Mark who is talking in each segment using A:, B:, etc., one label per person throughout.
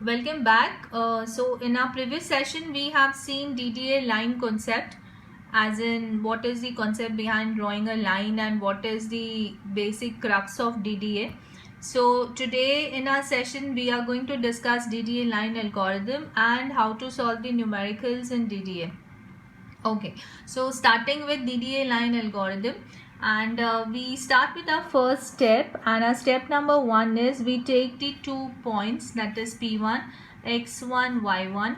A: Welcome back. So in our previous session we have seen DDA line concept, as in what is the concept behind drawing a line and what is the basic crux of DDA. So today in our session we are going to discuss DDA line algorithm and how to solve the numericals in DDA. Okay, so starting with DDA line algorithm, and we start with our first step, and our step number 1 is we take the 2 points, that is P1 x1 y1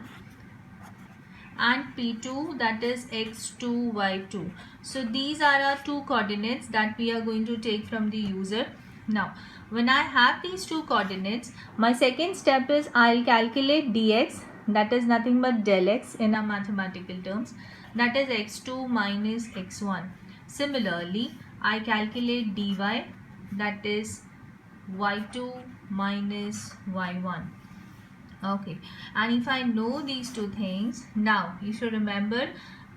A: and P2, that is x2 y2. So these are our 2 coordinates that we are going to take from the user. Now when I have these 2 coordinates, my second step is I'll calculate dx, that is nothing but del x in our mathematical terms, that is x2 minus x1. Similarly, I calculate dy, that is y2 minus y1. Okay, and if I know these two things, now you should remember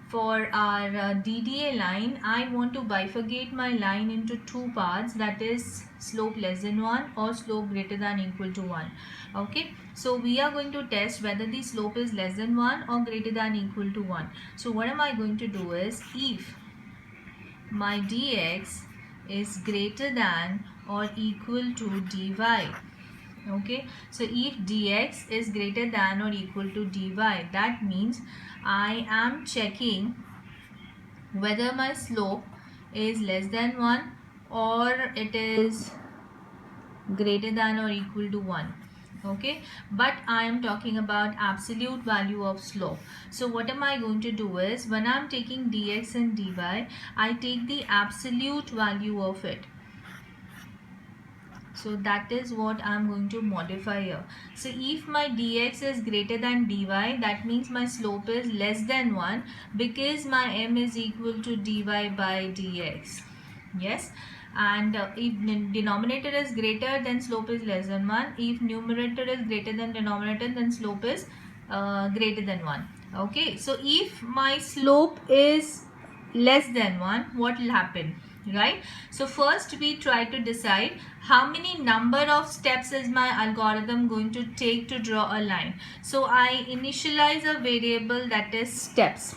A: for our DDA line, I want to bifurcate my line into 2 parts, that is slope less than 1 or slope greater than equal to 1. Okay, so we are going to test whether the slope is less than 1 or greater than equal to 1. So what am I going to do is, if my dx is greater than or equal to dy, okay, so if dx is greater than or equal to dy, that means I am checking whether my slope is less than 1 or it is greater than or equal to 1. Okay, but I am talking about absolute value of slope. So what am I going to do is, when I am taking dx and dy, I take the absolute value of it. So that is what I am going to modify here. So if my dx is greater than dy, that means my slope is less than 1 because my m is equal to dy by dx. Yes. And if denominator is greater, then slope is less than 1. If numerator is greater than denominator, then slope is greater than 1. Okay. So if my slope is less than 1, what will happen? Right, so first we try to decide how many number of steps is my algorithm going to take to draw a line. So I initialize a variable, that is steps.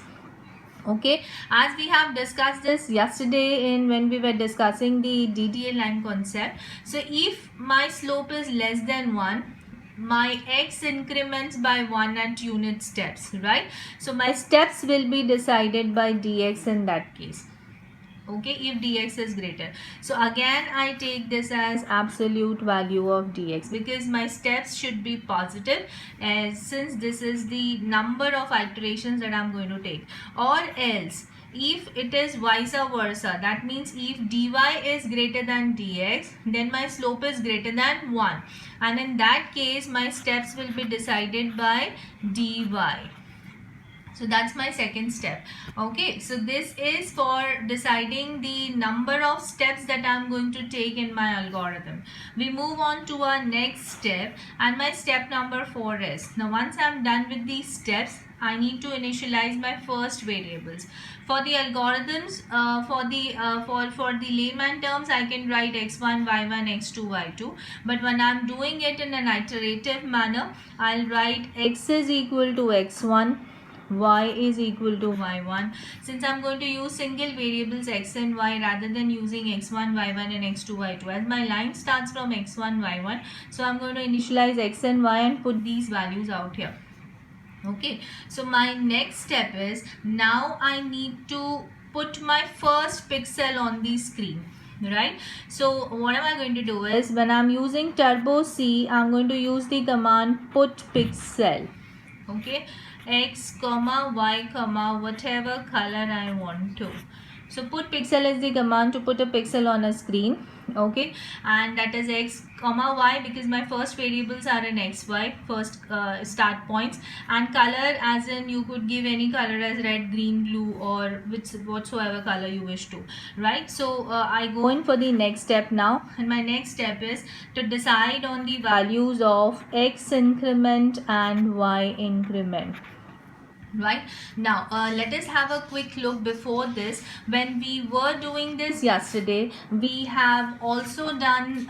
A: Okay, as we have discussed this yesterday in when we were discussing the DDA line concept. So if my slope is less than 1, my x increments by 1 at unit steps, right? So my steps will be decided by dx in that case. Okay, if dx is greater. So again I take this as absolute value of dx because my steps should be positive, as since this is the number of iterations that I'm going to take. Or else if it is vice versa, that means if dy is greater than dx, then my slope is greater than 1, and in that case my steps will be decided by dy. So that's my second step. Okay, so this is for deciding the number of steps that I'm going to take in my algorithm. We move on to our next step, and my step number 4 is, now once I'm done with these steps, I need to initialize my first variables. For the algorithms, for the layman terms, I can write x1, y1, x2, y2. But when I'm doing it in an iterative manner, I'll write x is equal to x1, y is equal to y1. Since I'm going to use single variables x and y rather than using x1, y1 and x2, y2, as my line starts from x1, y1, so I'm going to initialize x and y and put these values out here. Okay, so my next step is, now I need to put my first pixel on the screen. Right, so what am I going to do is, when I'm using turbo C, I'm going to use the command put pixel. Okay, x comma y comma whatever color I want to. So put pixel is the command to put a pixel on a screen. Okay, and that is x comma y because my first variables are in x, y, first start points, and color as in you could give any color as red, green, blue, or whatsoever color you wish to. Right, so I go in for the next step now, and my next step is to decide on the values of x increment and y increment. Right, now let us have a quick look before this. When we were doing this yesterday, we have also done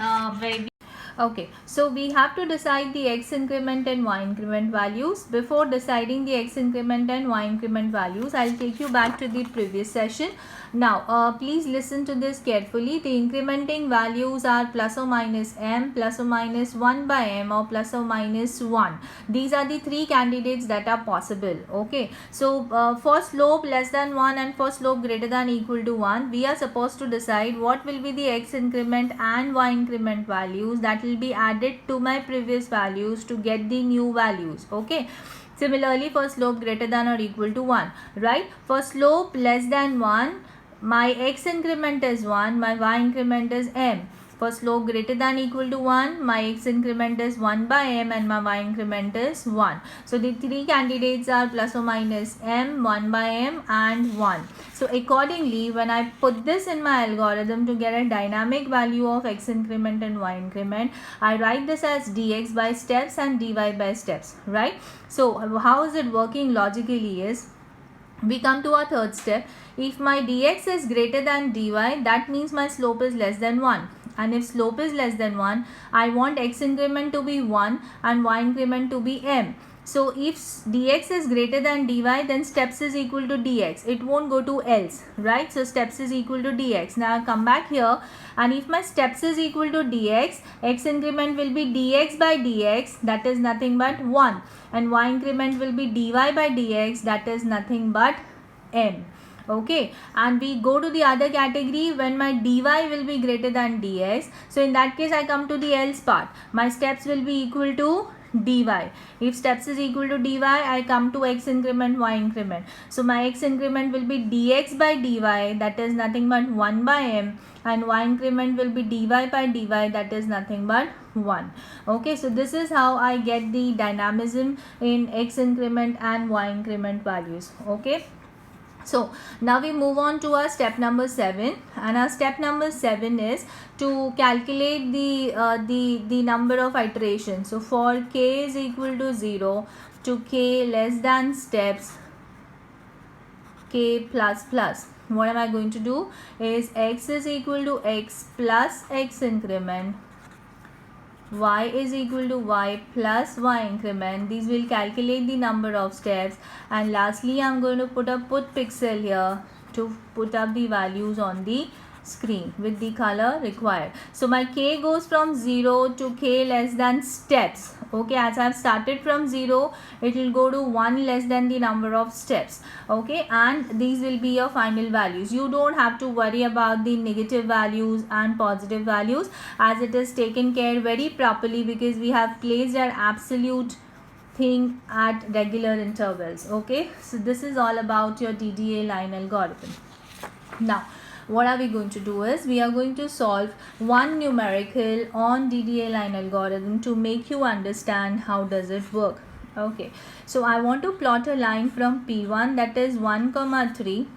A: Okay, so we have to decide the x increment and y increment values. Before deciding the x increment and y increment values, I'll take you back to the previous session. Now, please listen to this carefully. The incrementing values are plus or minus m, plus or minus 1 by m, or plus or minus 1. These are the three candidates that are possible. Okay, so for slope less than 1 and for slope greater than equal to 1, we are supposed to decide what will be the x increment and y increment values that will be added to my previous values to get the new values. Okay. Similarly, for slope greater than or equal to 1, right? For slope less than 1, my x increment is 1, my y increment is m. For slope greater than equal to 1, my x increment is 1 by m and my y increment is 1. So the three candidates are plus or minus m, 1 by m and 1. So accordingly, when I put this in my algorithm to get a dynamic value of x increment and y increment, I write this as dx by steps and dy by steps, right? So how is it working logically is, we come to our third step. If my dx is greater than dy, that means my slope is less than 1. And if slope is less than 1, I want x increment to be 1 and y increment to be m. So if dx is greater than dy, then steps is equal to dx. It won't go to else, right? So steps is equal to dx. Now I come back here, and if my steps is equal to dx, x increment will be dx by dx, that is nothing but 1. And y increment will be dy by dx, that is nothing but m. Okay, and we go to the other category when my dy will be greater than dx. So in that case, I come to the else part. My steps will be equal to dy. If steps is equal to dy, I come to x increment, y increment. So my x increment will be dx by dy, that is nothing but 1 by m, and y increment will be dy by dy, that is nothing but 1. Okay, so this is how I get the dynamism in x increment and y increment values. Okay. So now we move on to our step number 7, and our step number 7 is to calculate the number of iterations. So for k is equal to 0 to k less than steps k plus plus, what am I going to do is x is equal to x plus x increment, y is equal to y plus y increment. These will calculate the number of steps, and lastly I'm going to put a put pixel here to put up the values on the screen with the color required. So my k goes from 0 to k less than steps. Okay, as I have started from 0, it will go to 1 less than the number of steps. Okay, and these will be your final values. You don't have to worry about the negative values and positive values, as it is taken care very properly because we have placed our absolute thing at regular intervals. Okay, so this is all about your DDA line algorithm. Now what are we going to do is, we are going to solve one numerical on DDA line algorithm to make you understand how does it work. Okay, so I want to plot a line from P1, that is 1, 3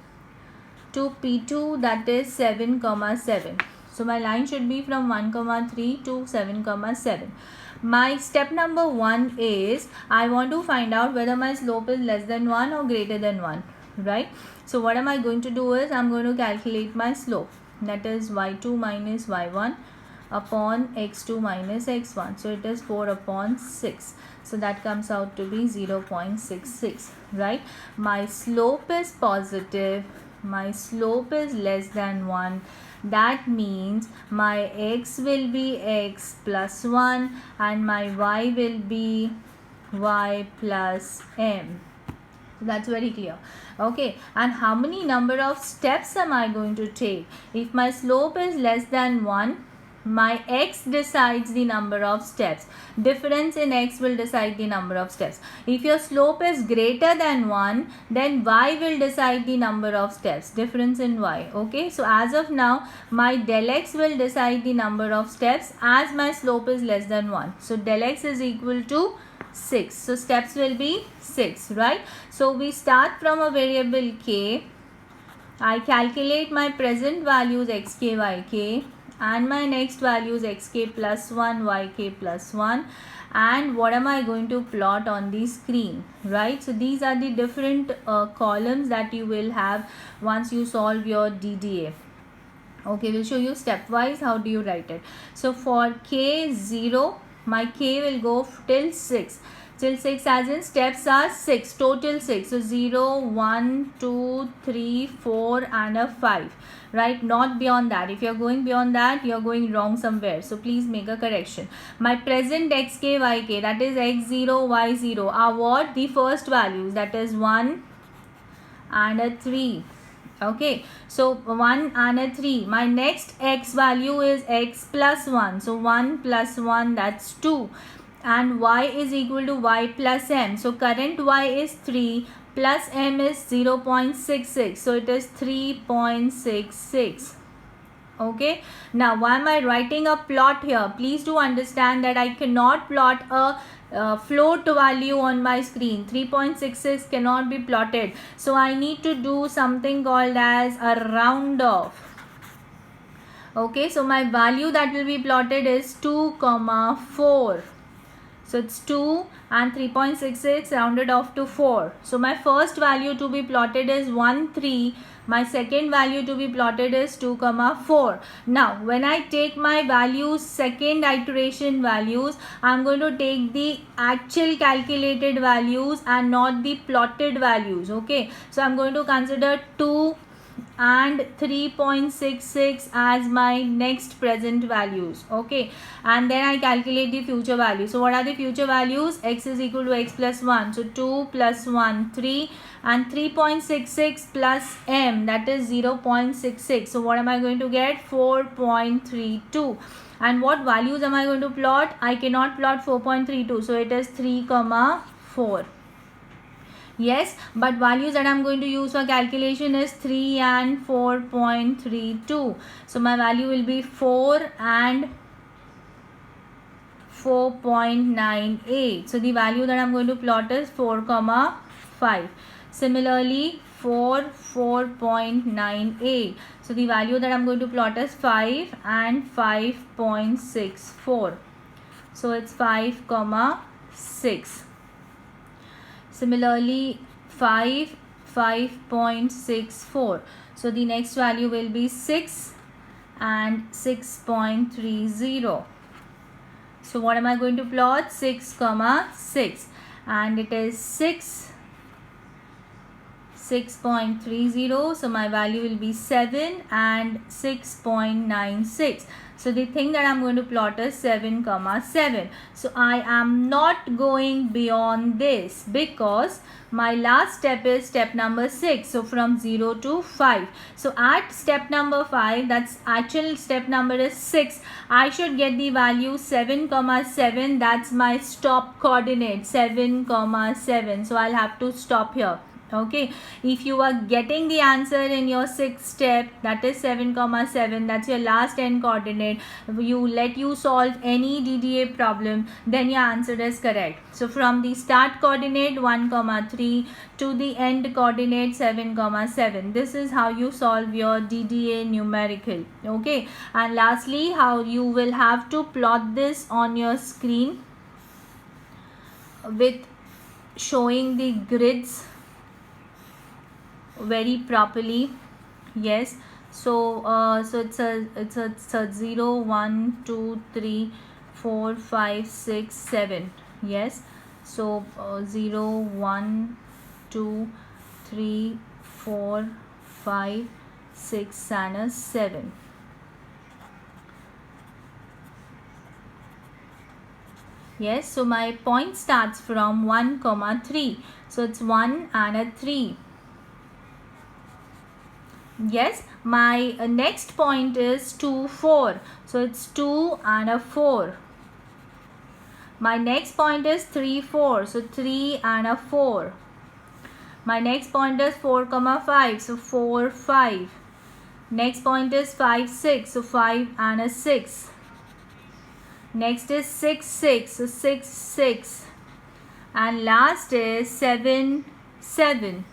A: to P2, that is 7, 7. So my line should be from 1, 3 to 7, 7. My step number 1 is, I want to find out whether my slope is less than 1 or greater than 1, right? So what am I going to do is, I'm going to calculate my slope, that is y2 minus y1 upon x2 minus x1. So it is 4 upon 6. So that comes out to be 0.66, right? My slope is positive, my slope is less than 1. That means my x will be x plus 1 and my y will be y plus m. That's very clear. Okay, and how many number of steps am I going to take? If my slope is less than 1, my x decides the number of steps. Difference in x will decide the number of steps. If your slope is greater than 1, then y will decide the number of steps. Difference in y. Okay, so as of now, my del x will decide the number of steps as my slope is less than 1. So del x is equal to 6. So steps will be 6, right? So we start from a variable k. I calculate my present values xk, yk, and my next values xk plus 1, yk plus 1, and what am I going to plot on the screen, right? So these are the different columns that you will have once you solve your DDA. Okay, we'll show you stepwise how do you write it. So for k 0, my k will go till 6. Till 6 as in steps are 6, total 6. So 0, 1, 2, 3, 4 and a 5. Right, not beyond that. If you're going beyond that, you're going wrong somewhere. So please make a correction. My present xk, yk, that is x0, y0 are what? The first values, that is 1 and a 3. Okay, so 1 and a 3. My next x value is x plus 1. So 1 plus 1, that's 2. And y is equal to y plus m. So current y is 3 plus m is 0.66. So it is 3.66. Okay, now why am I writing a plot here? Please do understand that I cannot plot a float value on my screen. 3.66 cannot be plotted. So I need to do something called as a round off. Okay, so my value that will be plotted is 2,4. So it's 2 and 3.66 rounded off to 4. So my first value to be plotted is 1, 3. My second value to be plotted is 2,4. Now when I take my values, second iteration values, I'm going to take the actual calculated values and not the plotted values. Okay, so I'm going to consider 2 and 3.66 as my next present values. Okay, and then I calculate the future values. So what are the future values? X is equal to x plus 1. So 2 plus 1, 3, and 3.66 plus m, that is 0.66. So what am I going to get? 4.32. And what values am I going to plot? I cannot plot 4.32. So it is 3,4. Yes, but values that I'm going to use for calculation is 3 and 4.32. So my value will be 4 and 4.98. So the value that I'm going to plot is 4,5. Similarly, 4.98. So the value that I'm going to plot is 5 and 5.64. So it's 5,6. Similarly, 5.64. So the next value will be 6 and 6.30. So what am I going to plot? 6, 6, and it is 6.30. So my value will be 7 and 6.96. So the thing that I'm going to plot is 7, 7. So I am not going beyond this because my last step is step number 6. So from 0 to 5. So at step number 5, that's actual step number is 6. I should get the value 7, 7. That's my stop coordinate, 7, 7. So I'll have to stop here. Okay, if you are getting the answer in your 6th step, that is 7, 7, that's your last end coordinate, let you solve any DDA problem, then your answer is correct. So from the start coordinate 1, 3 to the end coordinate 7, 7. This is how you solve your DDA numerical. Okay, and lastly, how you will have to plot this on your screen with showing the grids very properly. Yes, so it's a 0, 1, 2, 3, 4, 5, 6, 7. Yes, so 0, 1, 2, 3, 4, 5, 6 and a 7. Yes, so my point starts from 1, 3. So it's 1 and a 3. Yes, my next point is 2, 4. So it's 2 and a 4. My next point is 3, 4. So 3 and a 4. My next point is 4, 5. So 4, 5. Next point is 5, 6. So 5 and a 6. Next is 6, 6. So 6, 6. And last is 7, 7.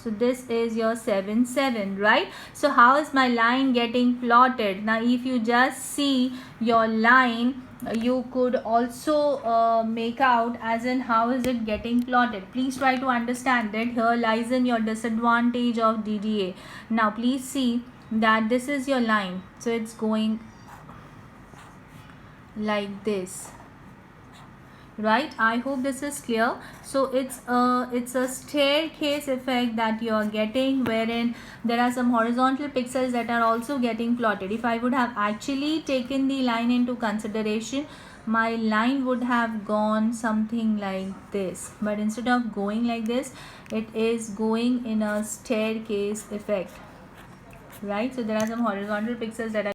A: So this is your 7, 7, right? So how is my line getting plotted? Now if you just see your line, you could also make out as in how is it getting plotted. Please try to understand that here lies in your disadvantage of DDA. Now please see, that this is your line, so it's going like this, right? I hope this is clear. So it's a staircase effect that you are getting, wherein there are some horizontal pixels that are also getting plotted. If I would have actually taken the line into consideration, my line would have gone something like this, but instead of going like this, it is going in a staircase effect, right? So there are some horizontal pixels that are